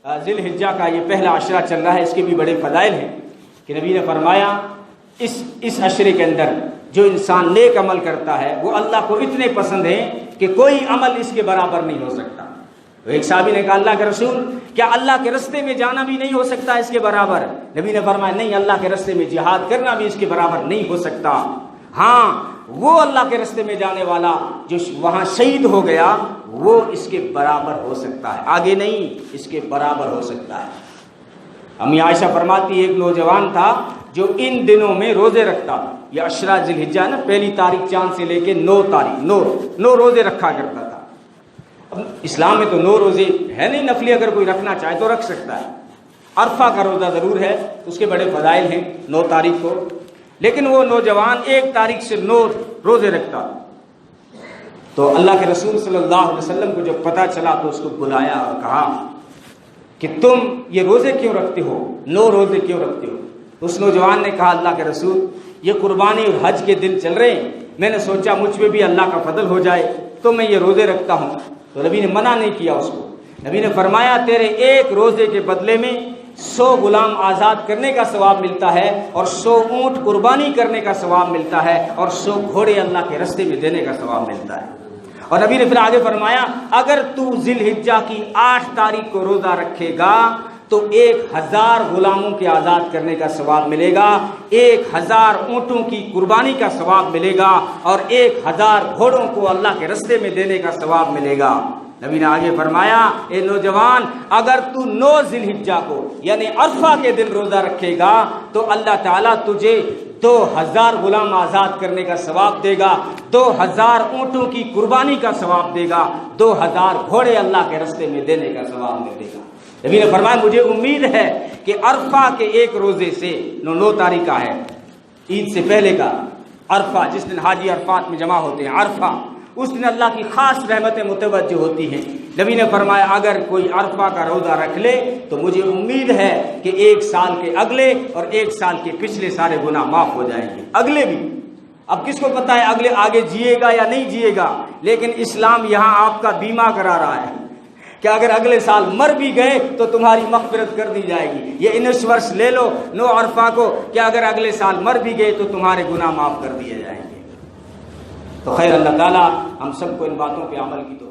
ذی الحجہ کا یہ پہلا عشرہ چل رہا ہے، اس کے بھی بڑے فضائل ہیں کہ نبی نے فرمایا اس عشرے کے اندر جو انسان نیک عمل کرتا ہے وہ اللہ کو اتنے پسند ہیں کہ کوئی عمل اس کے برابر نہیں ہو سکتا۔ تو ایک صحابی نے کہا اللہ کے رسول کیا اللہ کے رستے میں جانا بھی نہیں ہو سکتا اس کے برابر؟ نبی نے فرمایا نہیں، اللہ کے رستے میں جہاد کرنا بھی اس کے برابر نہیں ہو سکتا، ہاں وہ اللہ کے رستے میں جانے والا جو وہاں شہید ہو گیا وہ اس کے برابر ہو سکتا ہے، آگے نہیں، اس کے برابر ہو سکتا ہے۔ امی عائشہ فرماتی ایک نوجوان تھا جو ان دنوں میں روزے رکھتا تھا، یہ عشرہ ذی الحجہ نا، پہلی تاریخ چاند سے لے کے 9 تاریخ 9 روزے رکھا کرتا تھا۔ اب اسلام میں تو 9 روزے ہے نہیں، نفلی اگر کوئی رکھنا چاہے تو رکھ سکتا ہے۔ عرفہ کا روزہ ضرور ہے، اس کے بڑے فضائل ہیں 9 تاریخ کو، لیکن وہ نوجوان 1 تاریخ سے 9 روزے رکھتا تھا۔ تو اللہ کے رسول صلی اللہ علیہ وسلم کو جب پتہ چلا تو اس کو بلایا اور کہا کہ تم یہ روزے کیوں رکھتے ہو، 9 روزے کیوں رکھتے ہو؟ اس نوجوان نے کہا اللہ کے رسول یہ قربانی اور حج کے دن چل رہے ہیں، میں نے سوچا مجھ پہ بھی اللہ کا فضل ہو جائے تو میں یہ روزے رکھتا ہوں۔ تو نبی نے منع نہیں کیا اس کو، نبی نے فرمایا تیرے 1 روزے کے بدلے میں 100 غلام آزاد کرنے کا ثواب ملتا ہے، اور 100 اونٹ قربانی کرنے کا ثواب ملتا ہے، اور 100 گھوڑے اللہ کے رستے میں دینے کا ثواب ملتا ہے۔ اور نبی نے پھر آگے فرمایا اگر تو ذی الحجہ کی 8 تاریخ کو روزہ رکھے گا تو 1000 غلاموں کے آزاد کرنے کا ثواب ملے گا، 1000 اونٹوں کی قربانی کا ثواب ملے گا، اور 1000 گھوڑوں کو اللہ کے رستے میں دینے کا ثواب ملے گا۔ نبی نے آگے فرمایا اے نوجوان اگر تو 9 ذی الحجہ کو یعنی عرفہ کے دن روزہ رکھے گا تو اللہ تعالیٰ تجھے 2000 غلام آزاد کرنے کا ثواب دے گا، 2000 اونٹوں کی قربانی کا ثواب دے گا، 2000 گھوڑے اللہ کے رستے میں دینے کا ثواب دے گا۔ نبی نے فرمایا مجھے امید ہے کہ عرفہ کے 1 روزے سے 9 تاریخ کا ہے، عید سے پہلے کا عرفہ، جس دن حاجی عرفات میں جمع ہوتے ہیں، عرفہ، اس دن اللہ کی خاص رحمتیں متوجہ ہوتی ہیں۔ نبی نے فرمایا اگر کوئی عرفہ کا روزہ رکھ لے تو مجھے امید ہے کہ 1 سال کے اگلے اور 1 سال کے پچھلے سارے گناہ معاف ہو جائیں گے، اگلے بھی۔ اب کس کو پتہ ہے اگلے آگے جیے گا یا نہیں جیے گا، لیکن اسلام یہاں آپ کا بیمہ کرا رہا ہے کہ اگر اگلے سال مر بھی گئے تو تمہاری مغفرت کر دی جائے گی۔ یہ 19 ورس لے لو 9 عرفہ کو کہ اگر اگلے سال مر بھی گئے تو تمہارے گناہ معاف کر دیے جائیں گے۔ تو خیر اللہ تعالیٰ ہم سب کو ان باتوں پہ عمل کی تو